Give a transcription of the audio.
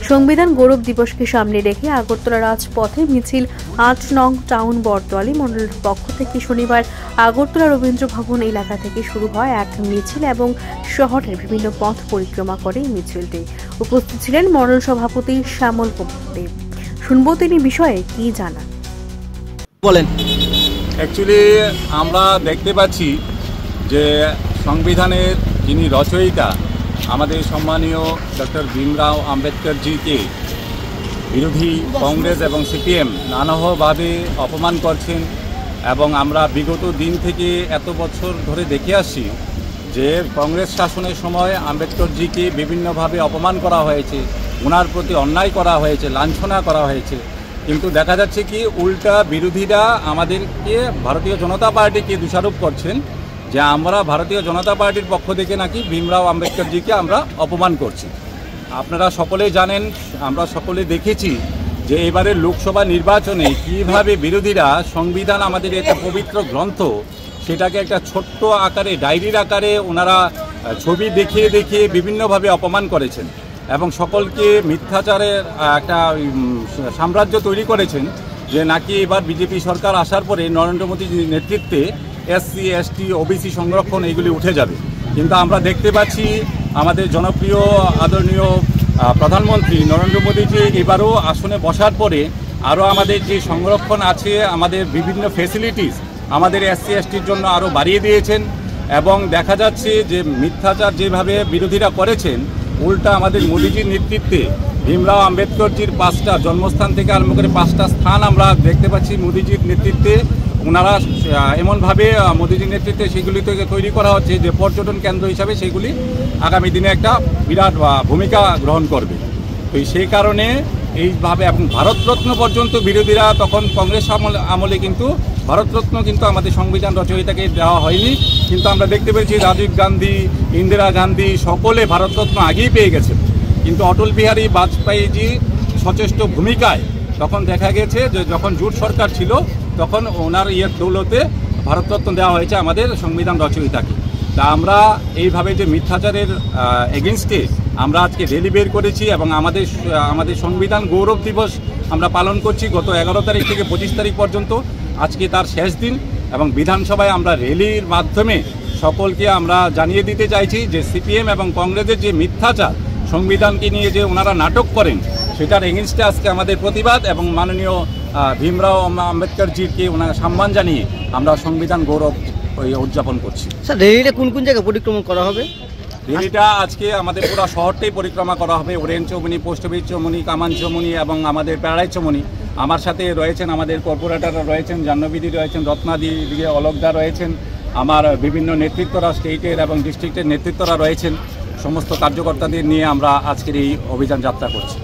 সংবিধান গৌরব দিবসকে সামনে রেখে আগরতলা রাজপথে মিছিল ৮ নং টাউন বটতলী মণ্ডলের পক্ষ থেকে শনিবার আগরতলা রবীন্দ্র ভবন এলাকা থেকে শুরু হয় এক মিছিল এবং শহরের বিভিন্ন পথ পরিক্রমা করে এই মিছিলটি। উপস্থিত ছিলেন মণ্ডল সভাপতি শ্যামল দেব। শুনবো তিনি বিষয়ে কি জানান। বলেন। অ্যাকচুয়ালি আমরা দেখতে পাচ্ছি যে সংবিধানের যিনি রচয়িতা আমাদের সম্মানীয় ডক্টর ভীমরাও আম্বেদকরজিকে বিরোধী কংগ্রেস এবং সিপিএম নানাভাবে অপমান করছেন এবং আমরা বিগত দিন থেকে এত বছর ধরে দেখে আসছি যে কংগ্রেস শাসনের সময় আম্বেদকরজিকে বিভিন্নভাবে অপমান করা হয়েছে, ওনার প্রতি অন্যায় করা হয়েছে, লাঞ্ছনা করা হয়েছে। কিন্তু দেখা যাচ্ছে কি উল্টা বিরোধীরা আমাদেরকে ভারতীয় জনতা পার্টিকে দোষারোপ করছেন যে আমরা ভারতীয় জনতা পার্টির পক্ষ থেকে নাকি ভীমরাও আম্বেদকরজিকে আমরা অপমান করছি। আপনারা সকলেই জানেন, আমরা সকলে দেখেছি যে এবারের লোকসভা নির্বাচনে কীভাবে বিরোধীরা সংবিধান আমাদের একটা পবিত্র গ্রন্থ সেটাকে একটা ছোট্ট আকারে ডায়েরির আকারে ওনারা ছবি দেখিয়ে দেখিয়ে বিভিন্নভাবে অপমান করেছেন এবং সকলকে মিথ্যাচারের একটা সাম্রাজ্য তৈরি করেছেন যে নাকি এবার বিজেপি সরকার আসার পরে নরেন্দ্র মোদীর নেতৃত্বে এসসি এসটি ওবিসি সংরক্ষণ এগুলি উঠে যাবে। কিন্তু আমরা দেখতে পাচ্ছি আমাদের জনপ্রিয় আদরণীয় প্রধানমন্ত্রী নরেন্দ্র মোদীজি এবারও আসনে বসার পরে আরও আমাদের যে সংরক্ষণ আছে, আমাদের বিভিন্ন ফেসিলিটিস আমাদের এসসি এসটির জন্য আরও বাড়িয়ে দিয়েছেন এবং দেখা যাচ্ছে যে মিথ্যাচার যেভাবে বিরোধীরা করেছেন উল্টা আমাদের মোদীজির নেতৃত্বে ভীমরাও আম্বেদকরজির 5টা জন্মস্থান থেকে আরম্ভ করে 5টা স্থান আমরা দেখতে পাচ্ছি মোদীজির নেতৃত্বে ওনারা এমনভাবে মোদীজির নেতৃত্বে সেগুলি থেকে তৈরি করা হচ্ছে যে পর্যটন কেন্দ্র হিসাবে সেগুলি আগামী দিনে একটা বিরাট ভূমিকা গ্রহণ করবে। তো সেই কারণে এইভাবে এবং ভারতরত্ন পর্যন্ত বিরোধীরা তখন কংগ্রেস আমলে কিন্তু ভারতরত্ন কিন্তু আমাদের সংবিধান রচয়িতাকে দেওয়া হয়নি, কিন্তু আমরা দেখতে পেয়েছি রাজীব গান্ধী, ইন্দিরা গান্ধী সকলে ভারতরত্ন আগেই পেয়ে গেছে। কিন্তু অটল বিহারী বাজপেয়ীজি সচেষ্ট ভূমিকায় তখন দেখা গেছে যে যখন জোট সরকার ছিল তখন ওনার দৌলতে ভারতরত্ন দেওয়া হয়েছে আমাদের সংবিধান রচয়িতাকে। তা আমরা এইভাবে যে মিথ্যাচারের এগেনস্টে আমরা আজকে র্যালি বের করেছি এবং আমাদের সংবিধান গৌরব দিবস আমরা পালন করছি গত 11 তারিখ থেকে 25 তারিখ পর্যন্ত। আজকে তার শেষ দিন এবং বিধানসভায় আমরা র্যালির মাধ্যমে সকলকে আমরা জানিয়ে দিতে চাইছি যে সিপিএম এবং কংগ্রেসের যে মিথ্যাচার সংবিধানকে নিয়ে যে ওনারা নাটক করেন সেটার এগেনস্টে আজকে আমাদের প্রতিবাদ এবং মাননীয় ভীমরাও আম্বেদকরজিকে ওনার সম্মান জানিয়ে আমরা সংবিধান গৌরব উদযাপন করছি। স্যার, র্যালিটা কোন কোন জায়গায় পরিক্রমা করা হবে? র্যালিটা আজকে আমাদের পুরো শহরটাই পরিক্রমা করা হবে। Oren Chowmuhani, post office Chowmuhani, কামান চৌমুনি এবং আমাদের প্যারাই চৌমুনি। আমার সাথে রয়েছেন আমাদের কর্পোরেটররা রয়েছেন, জাহ্নবীদি রয়েছেন, রত্নাদি দিকে অলকদা রয়েছেন, আমার বিভিন্ন নেতৃত্বরা স্টেটের এবং ডিস্ট্রিক্টের নেতৃত্বরা রয়েছেন। সমস্ত কার্যকর্তাদের নিয়ে আমরা আজকের এই অভিযান যাত্রা করছি।